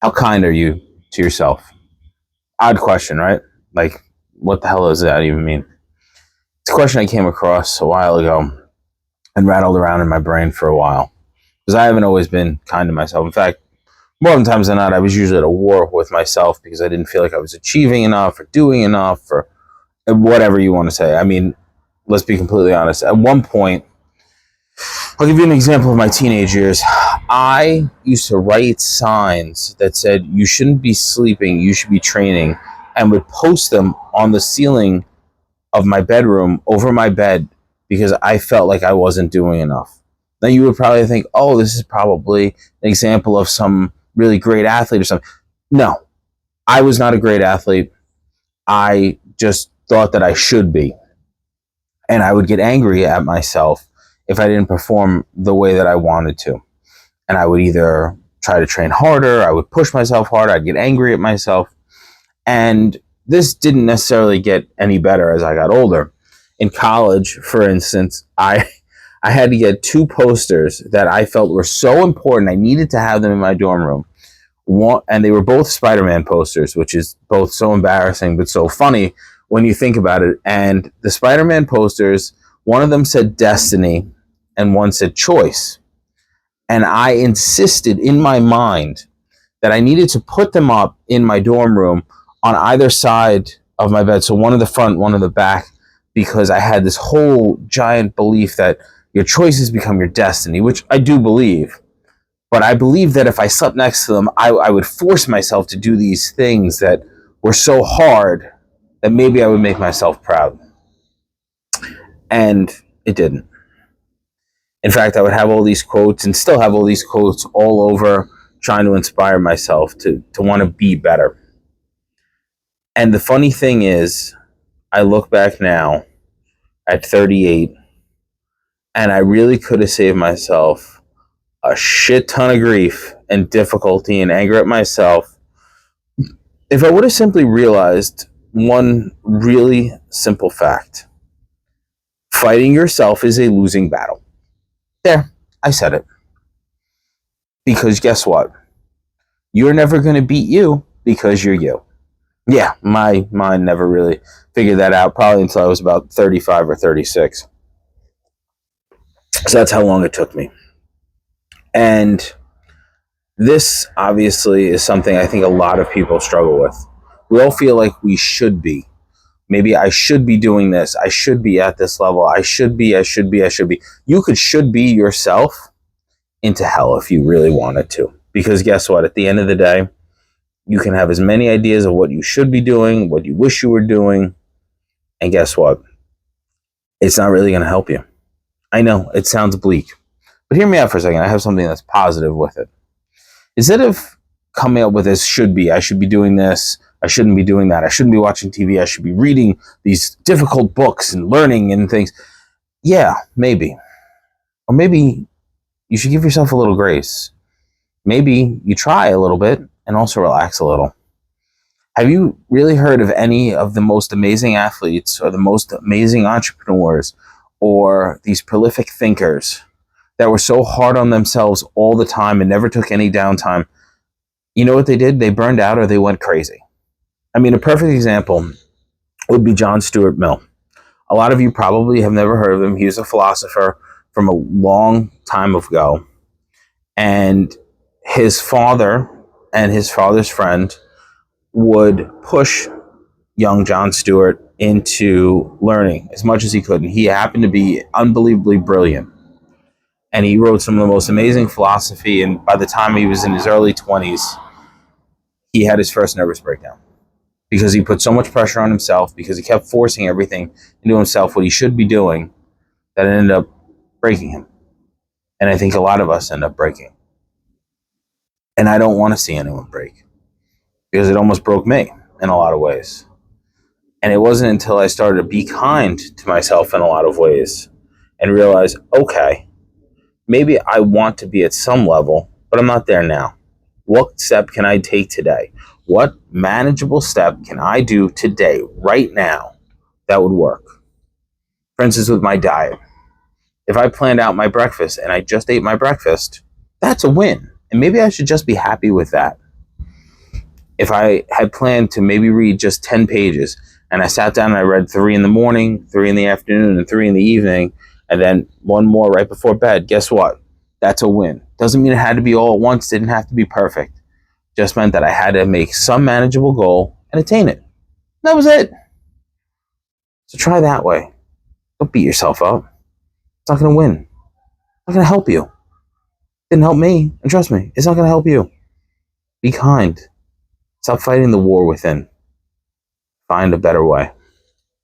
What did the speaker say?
How kind are you to yourself? Odd question, right? Like, what the hell does that even mean? It's a question I came across a while ago and rattled around in my brain for a while. Because I haven't always been kind to myself. In fact, more than times than not, I was usually at a war with myself because I didn't feel like I was achieving enough or doing enough or whatever you want to say. I mean, let's be completely honest. At one point, I'll give you an example of my teenage years. I used to write signs that said, "You shouldn't be sleeping, you should be training," and would post them on the ceiling of my bedroom over my bed because I felt like I wasn't doing enough. Now you would probably think, oh, this is probably an example of some really great athlete or something. No, I was not a great athlete. I just thought that I should be. And I would get angry at myself if I didn't perform the way that I wanted to. And I would either try to train harder, I would push myself harder, I'd get angry at myself. And this didn't necessarily get any better as I got older. In college, for instance, I had to get 2 posters that I felt were so important. I needed to have them in my dorm room. And they were both Spider-Man posters, which is both so embarrassing but so funny when you think about it. And the Spider-Man posters, one of them said destiny and one said choice. And I insisted in my mind that I needed to put them up in my dorm room on either side of my bed. So one in the front, one in the back, because I had this whole giant belief that your choices become your destiny, which I do believe. But I believe that if I slept next to them, I would force myself to do these things that were so hard that maybe I would make myself proud. And it didn't. In fact, I would have all these quotes and still have all these quotes all over trying to inspire myself to want to be better. And the funny thing is, I look back now at 38 and I really could have saved myself a shit ton of grief and difficulty and anger at myself if I would have simply realized one really simple fact. Fighting yourself is a losing battle. There, I said it. Because guess what? You're never going to beat you because you're you. Yeah, my mind never really figured that out, probably until I was about 35 or 36. So that's how long it took me. And this obviously is something I think a lot of people struggle with. We all feel like we should be. Maybe I should be doing this. I should be at this level. I should be. You could should be yourself into hell if you really wanted to. Because guess what? At the end of the day, you can have as many ideas of what you should be doing, what you wish you were doing. And guess what? It's not really going to help you. I know, it sounds bleak. But hear me out for a second. I have something that's positive with it. Instead of coming up with this should be, I should be doing this, I shouldn't be doing that, I shouldn't be watching TV, I should be reading these difficult books and learning and things. Yeah, maybe. Or maybe you should give yourself a little grace. Maybe you try a little bit and also relax a little. Have you really heard of any of the most amazing athletes or the most amazing entrepreneurs or these prolific thinkers that were so hard on themselves all the time and never took any downtime? You know what they did? They burned out or they went crazy. I mean, a perfect example would be John Stuart Mill. A lot of you probably have never heard of him. He was a philosopher from a long time ago. And his father and his father's friend would push young John Stuart into learning as much as he could. And he happened to be unbelievably brilliant. And he wrote some of the most amazing philosophy. And by the time he was in his early 20s, he had his first nervous breakdown because he put so much pressure on himself, because he kept forcing everything into himself, what he should be doing, that it ended up breaking him. And I think a lot of us end up breaking. And I don't want to see anyone break because it almost broke me in a lot of ways. And it wasn't until I started to be kind to myself in a lot of ways and realize, okay, maybe I want to be at some level, but I'm not there now. What step can I take today? What manageable step can I do today, right now, that would work? For instance, with my diet. If I planned out my breakfast and I just ate my breakfast, that's a win. And maybe I should just be happy with that. if I had planned to maybe read just 10 pages and I sat down and I read 3 in the morning, 3 in the afternoon, and 3 in the evening, and then one more right before bed, guess what? That's a win. Doesn't mean it had to be all at once, didn't have to be perfect. Just meant that I had to make some manageable goal and attain it. That was it. So try that way. Don't beat yourself up. It's not going to win. It's not going to help you. It didn't help me. And trust me, it's not going to help you. Be kind. Stop fighting the war within. Find a better way.